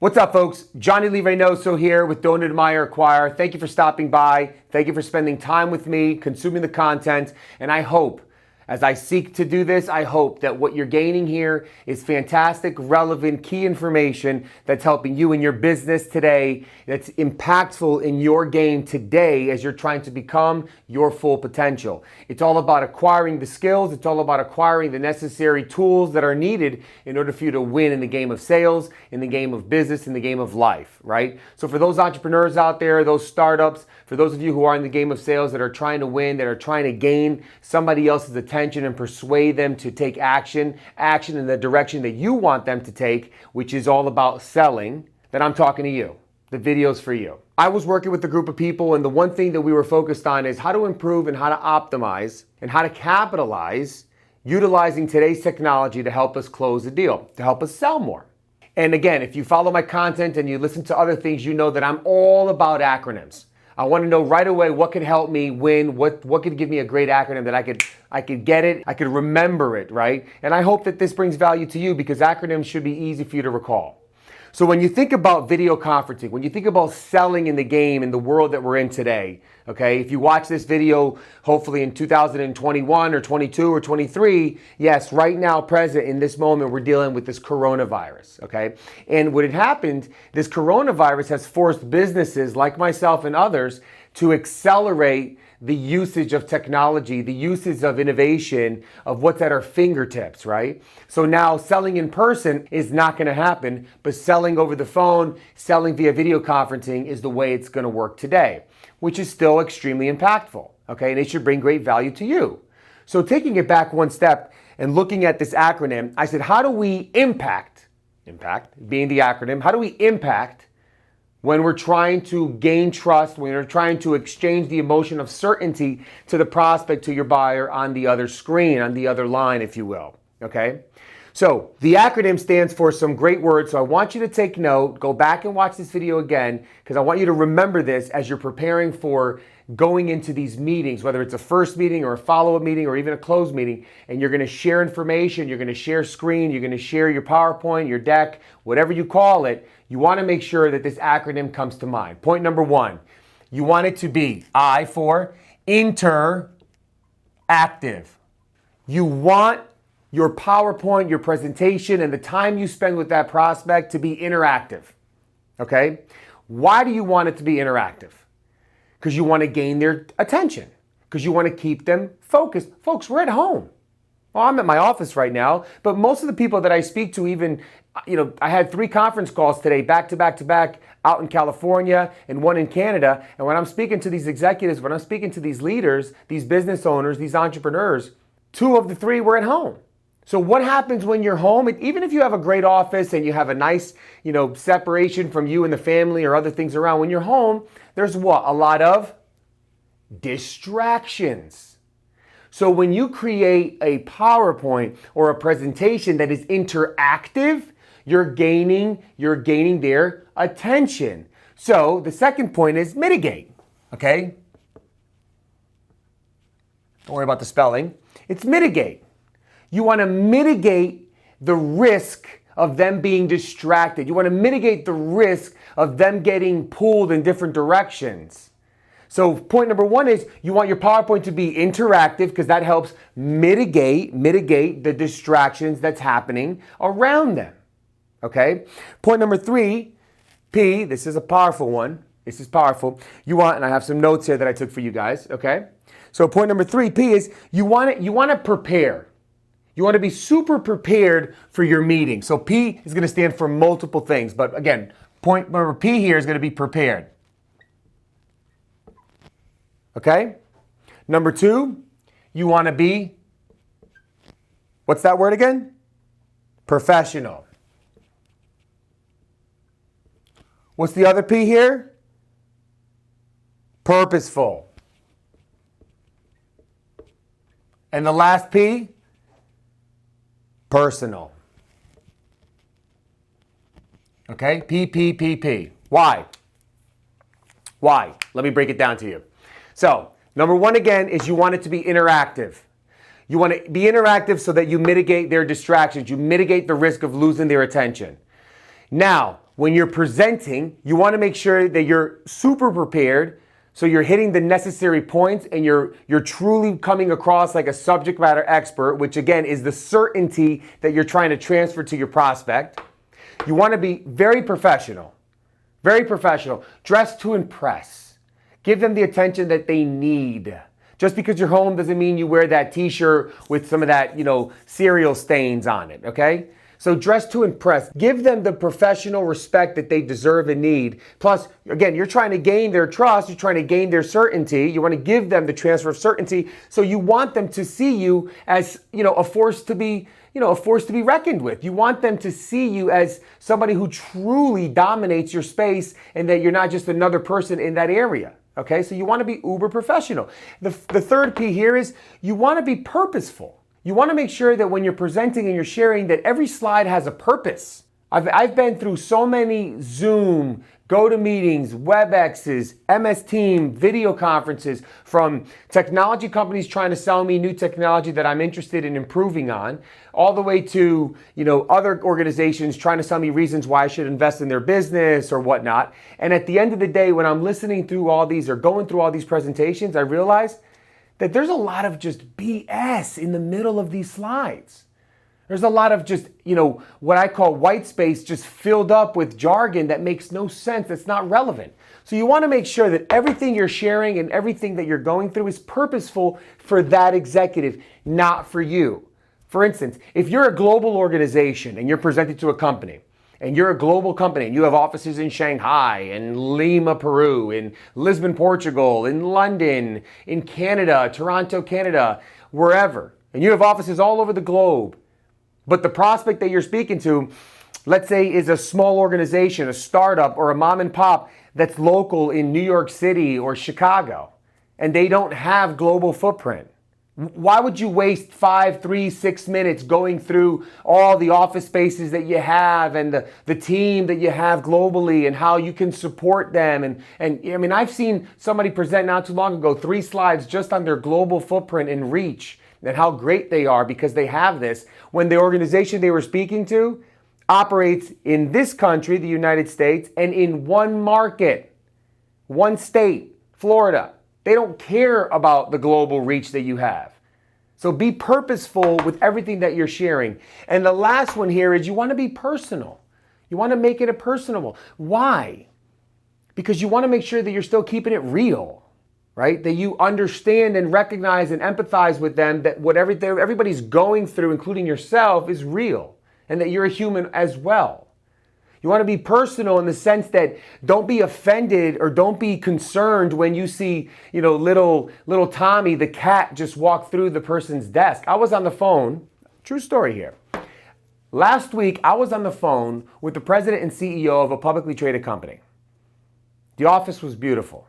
What's up, folks? Johnny Lee Reinoso here with Don't Admire, Acquire. Thank you for stopping by. Thank you for spending time with me, consuming the content. And I hope, as I seek to do this, I hope that what you're gaining here is fantastic, relevant, key information that's helping you in your business today, that's impactful in your game today as you're trying to become your full potential. It's all about acquiring the skills. It's all about acquiring the necessary tools that are needed in order for you to win in the game of sales, in the game of business, in the game of life, right? So for those entrepreneurs out there, those startups, for those of you who are in the game of sales that are trying to win, that are trying to gain somebody else's attention and persuade them to take action in the direction that you want them to take, which is all about selling, then I'm talking to you. The video's for you. I was working with a group of people, and the one thing that we were focused on is how to improve and how to optimize and how to capitalize utilizing today's technology to help us close the deal, to help us sell more. And again, if you follow my content and you listen to other things, you know that I'm all about acronyms. I want to know right away what could help me win, what could give me a great acronym that I could get it, I could remember it, right? And I hope that this brings value to you because acronyms should be easy for you to recall. So when you think about video conferencing, when you think about selling in the game, in the world that we're in today, okay, if you watch this video, hopefully in 2021 or 22 or 23, yes, right now, present in this moment, we're dealing with this coronavirus, okay? And what had happened, this coronavirus has forced businesses like myself and others to accelerate the usage of technology, the usage of innovation, of what's at our fingertips, right? So now selling in person is not going to happen, but selling over the phone, selling via video conferencing is the way it's going to work today, which is still extremely impactful, okay? And it should bring great value to you. So taking it back one step and looking at this acronym, I said, how do we impact being the acronym, how do we impact when we're trying to gain trust, when you're trying to exchange the emotion of certainty to the prospect, to your buyer on the other screen, on the other line, if you will, okay? So the acronym stands for some great words, so I want you to take note, go back and watch this video again, because I want you to remember this as you're preparing for going into these meetings, whether it's a first meeting or a follow-up meeting or even a closed meeting, and you're going to share information, you're going to share screen, you're going to share your PowerPoint, your deck, whatever you call it, you want to make sure that this acronym comes to mind. Point number one, you want it to be I for interactive. You want your PowerPoint, your presentation, and the time you spend with that prospect to be interactive, okay? Why do you want it to be interactive? Because you want to gain their attention, because you want to keep them focused. Folks, we're at home. Well, I'm at my office right now, but most of the people that I speak to, even, I had 3 conference calls today, back to back, out in California and one in Canada. And when I'm speaking to these executives, when I'm speaking to these leaders, these business owners, these entrepreneurs, 2 of the 3 were at home. So what happens when you're home? Even if you have a great office and you have a nice, separation from you and the family or other things around, when you're home, there's what? A lot of distractions. So when you create a PowerPoint or a presentation that is interactive, you're gaining their attention. So the second point is mitigate, okay? Don't worry about the spelling. It's mitigate. You want to mitigate the risk of them being distracted. You want to mitigate the risk of them getting pulled in different directions. So point number one is you want your PowerPoint to be interactive because that helps mitigate the distractions that's happening around them. Okay? Point number 3, P, this is a powerful one. This is powerful. And I have some notes here that I took for you guys, okay? So point number 3, P, is you want to prepare. You want to be super prepared for your meeting. So P is going to stand for multiple things. But again, point number P here is going to be prepared. Okay? Number 2, you want to be, what's that word again? Professional. What's the other P here? Purposeful. And the last P? Personal. Okay? P. Why? Let me break it down to you. So, number 1 again is you want it to be interactive. You want to be interactive so that you mitigate their distractions. You mitigate the risk of losing their attention. Now, When you're presenting, you want to make sure that you're super prepared, so you're hitting the necessary points and you're truly coming across like a subject matter expert, which again is the certainty that you're trying to transfer to your prospect. You want to be very professional, dressed to impress. Give them the attention that they need. Just because you're home doesn't mean you wear that t-shirt with some of that, cereal stains on it, okay? So dress to impress. Give them the professional respect that they deserve and need. Plus, again, you're trying to gain their trust. You're trying to gain their certainty. You want to give them the transfer of certainty. So you want them to see you as, a force to be reckoned with. You want them to see you as somebody who truly dominates your space and that you're not just another person in that area. Okay, so you want to be uber professional. The third P here is you want to be purposeful. You want to make sure that when you're presenting and you're sharing that every slide has a purpose. I've been through so many Zoom, GoToMeetings, WebExes, MS Team, video conferences from technology companies trying to sell me new technology that I'm interested in improving on, all the way to, other organizations trying to sell me reasons why I should invest in their business or whatnot. And at the end of the day, when I'm listening through all these or going through all these presentations, I realize that there's a lot of just BS in the middle of these slides. There's a lot of just, what I call white space just filled up with jargon that makes no sense, that's not relevant. So you want to make sure that everything you're sharing and everything that you're going through is purposeful for that executive, not for you. For instance, if you're a global organization and you're presented to a company, and you're a global company and you have offices in Shanghai, in Lima, Peru, in Lisbon, Portugal, in London, in Canada, Toronto, Canada, wherever, and you have offices all over the globe, but the prospect that you're speaking to, let's say, is a small organization, a startup, or a mom and pop that's local in New York City or Chicago, and they don't have global footprint. Why would you waste 5, 3, 6 minutes going through all the office spaces that you have and the team that you have globally and how you can support them? And I've seen somebody present not too long ago 3 slides just on their global footprint and reach and how great they are because they have this when the organization they were speaking to operates in this country, the United States, and in one market, one state, Florida. They don't care about the global reach that you have. So be purposeful with everything that you're sharing. And the last one here is you want to be personal. You want to make it a personable. Why? Because you want to make sure that you're still keeping it real, right? That you understand and recognize and empathize with them that whatever everybody's going through, including yourself, is real and that you're a human as well. You want to be personal in the sense that don't be offended or don't be concerned when you see, little Tommy, the cat, just walk through the person's desk. I was on the phone, true story here. Last week, I was on the phone with the president and CEO of a publicly traded company. The office was beautiful.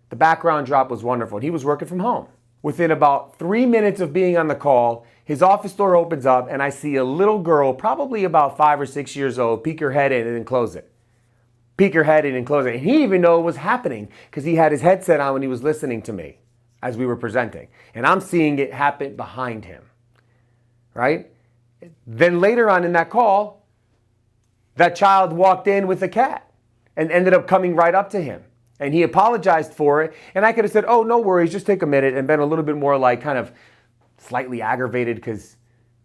The background drop was wonderful. He was working from home. Within about 3 minutes of being on the call, his office door opens up and I see a little girl, probably about 5 or 6 years old, peek her head in and then close it. Peek her head in and close it. And he didn't even know it was happening because he had his headset on when he was listening to me as we were presenting. And I'm seeing it happen behind him, right? Then later on in that call, that child walked in with a cat and ended up coming right up to him. And he apologized for it. And I could have said, oh, no worries, just take a minute, and been a little bit more like kind of slightly aggravated because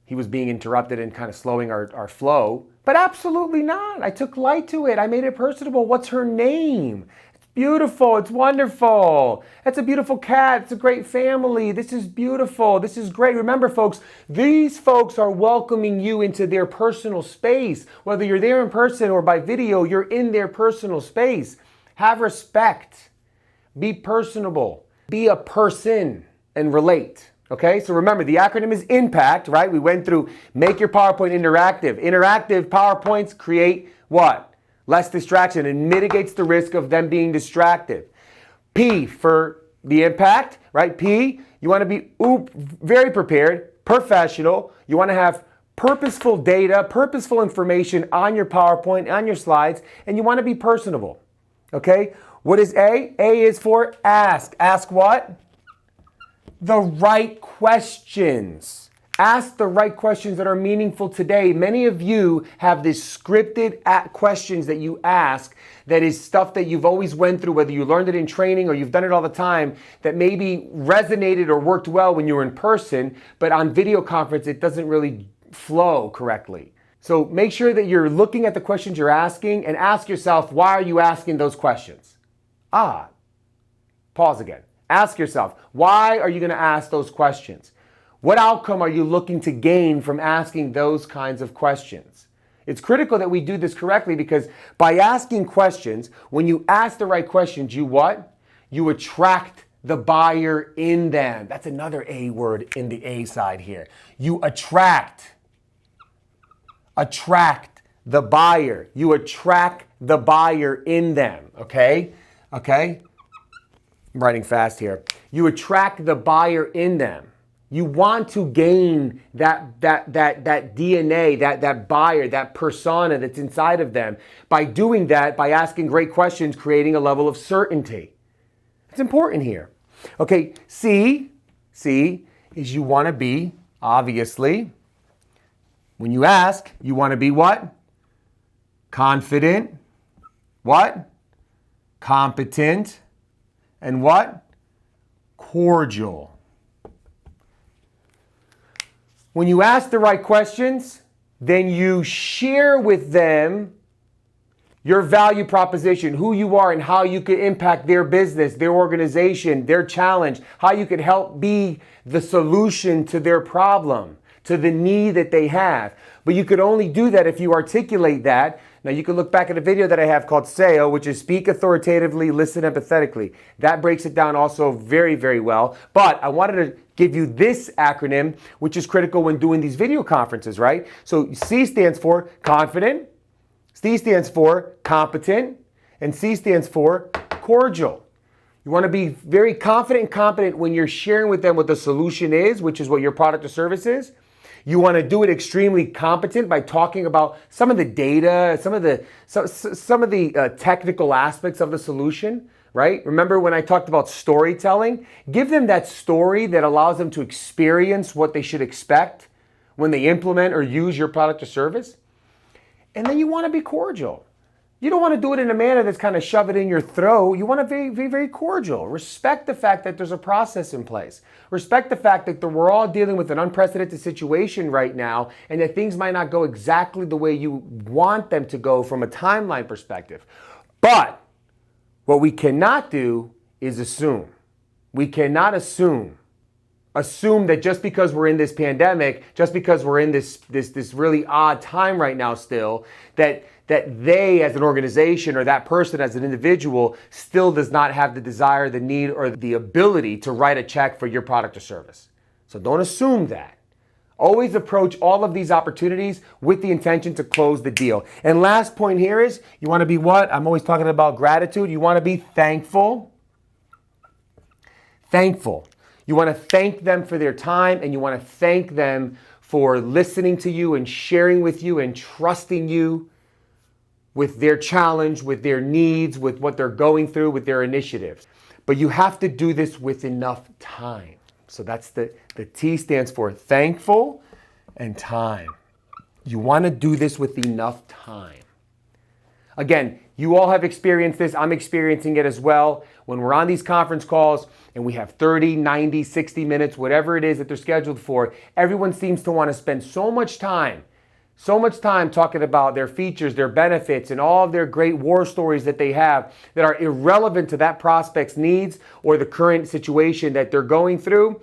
he was being interrupted and kind of slowing our flow. But absolutely not. I took light to it. I made it personable. What's her name? It's beautiful. It's wonderful. That's a beautiful cat. It's a great family. This is beautiful. This is great. Remember, folks, these folks are welcoming you into their personal space. Whether you're there in person or by video, you're in their personal space. Have respect. Be personable. Be a person and relate. Okay, so remember the acronym is IMPACT, right? We went through make your PowerPoint interactive. Interactive PowerPoints create what? Less distraction and mitigates the risk of them being distracted. P for the impact, right? P, you want to be very prepared, professional. You want to have purposeful data, purposeful information on your PowerPoint, on your slides, and you want to be personable. Okay, what is A? A is for ask. Ask what? The right questions. Ask the right questions that are meaningful today. Many of you have this scripted questions that you ask that is stuff that you've always went through, whether you learned it in training or you've done it all the time, that maybe resonated or worked well when you were in person, but on video conference, it doesn't really flow correctly. So make sure that you're looking at the questions you're asking and ask yourself, why are you asking those questions? Pause again. Ask yourself, why are you going to ask those questions? What outcome are you looking to gain from asking those kinds of questions? It's critical that we do this correctly because by asking questions, when you ask the right questions, you what? You attract the buyer in them. That's another A word in the A side here. You attract the buyer. You attract the buyer in them, okay? Okay? I'm writing fast here. You attract the buyer in them. You want to gain that DNA, that buyer, that persona that's inside of them. By doing that, by asking great questions, creating a level of certainty. It's important here. Okay, C is you want to be, obviously, when you ask, you want to be what? Confident. What? Competent. And what? Cordial. When you ask the right questions, then you share with them your value proposition, who you are and how you could impact their business, their organization, their challenge, how you could help be the solution to their problem, to the need that they have. But you could only do that if you articulate that. Now you can look back at a video that I have called SEO, which is speak authoritatively, listen empathetically. That breaks it down also very, very well. But I wanted to give you this acronym, which is critical when doing these video conferences, right? So C stands for confident, C stands for competent, and C stands for cordial. You want to be very confident and competent when you're sharing with them what the solution is, which is what your product or service is. You want to do it extremely competent by talking about some of the data, some of the technical aspects of the solution, right? Remember when I talked about storytelling? Give them that story that allows them to experience what they should expect when they implement or use your product or service. And then you want to be cordial. You don't want to do it in a manner that's kind of shove it in your throat. You want to be very cordial. Respect the fact that there's a process in place. Respect the fact that we're all dealing with an unprecedented situation right now and that things might not go exactly the way you want them to go from a timeline perspective. But what we cannot do is assume. We cannot assume that just because we're in this pandemic, just because we're in this really odd time right now still, that they as an organization or that person as an individual still does not have the desire, the need, or the ability to write a check for your product or service. So don't assume that. Always approach all of these opportunities with the intention to close the deal. And last point here is, you want to be what? I'm always talking about gratitude. You want to be thankful. Thankful. You want to thank them for their time, and you want to thank them for listening to you and sharing with you and trusting you with their challenge, with their needs, with what they're going through, with their initiatives. But you have to do this with enough time. So that's the T stands for thankful and time. You want to do this with enough time. Again, you all have experienced this. I'm experiencing it as well. When we're on these conference calls and we have 30, 90, 60 minutes, whatever it is that they're scheduled for, everyone seems to want to spend so much time talking about their features, their benefits, and all of their great war stories that they have that are irrelevant to that prospect's needs or the current situation that they're going through.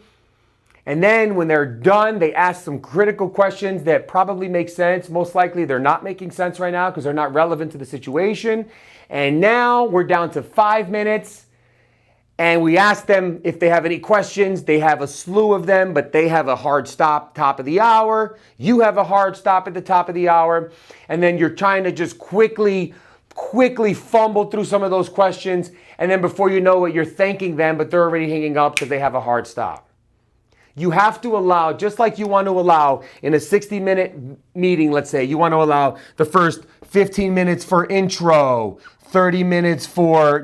And then when they're done, they ask some critical questions that probably make sense. Most likely they're not making sense right now because they're not relevant to the situation. And now we're down to 5 minutes. And we ask them if they have any questions. They have a slew of them, but they have a hard stop top of the hour. You have a hard stop at the top of the hour. And then you're trying to just quickly fumble through some of those questions. And then before you know it, you're thanking them, but they're already hanging up because they have a hard stop. You have to allow, just like you want to allow in a 60-minute meeting, let's say, you want to allow the first 15 minutes for intro, 30 minutes for,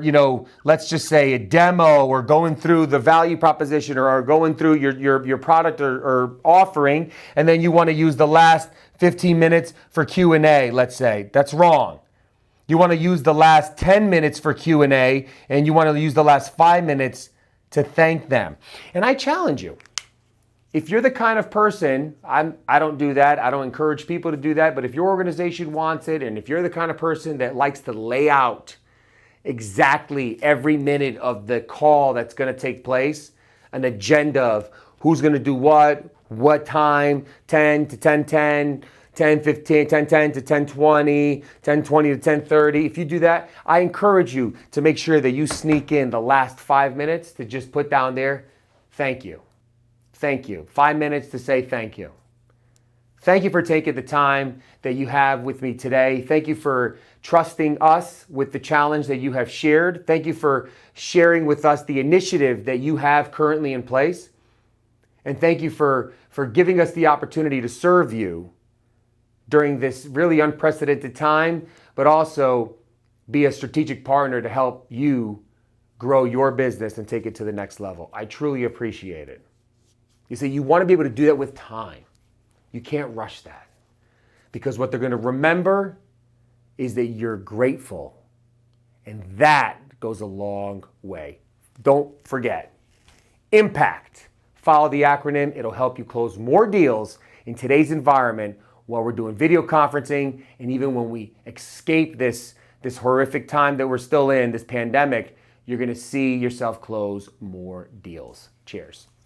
let's just say a demo or going through the value proposition or going through your product or offering, and then you want to use the last 15 minutes for Q&A, let's say. That's wrong. You want to use the last 10 minutes for Q&A, and you want to use the last 5 minutes to thank them. And I challenge you. If you're the kind of person, I don't do that, I don't encourage people to do that, but if your organization wants it, and if you're the kind of person that likes to lay out exactly every minute of the call that's going to take place, an agenda of who's going to do what time, 10 to 10:10, 10:15, 10:10 to 10:20, 10:20 to 10:30. If you do that, I encourage you to make sure that you sneak in the last 5 minutes to just put down there, thank you. Thank you. 5 minutes to say thank you. Thank you for taking the time that you have with me today. Thank you for trusting us with the challenge that you have shared. Thank you for sharing with us the initiative that you have currently in place. And thank you for giving us the opportunity to serve you during this really unprecedented time, but also be a strategic partner to help you grow your business and take it to the next level. I truly appreciate it. You see, you want to be able to do that with time. You can't rush that. Because what they're going to remember is that you're grateful. And that goes a long way. Don't forget. Impact. Follow the acronym. It'll help you close more deals in today's environment while we're doing video conferencing, and even when we escape this horrific time that we're still in, this pandemic, you're going to see yourself close more deals. Cheers.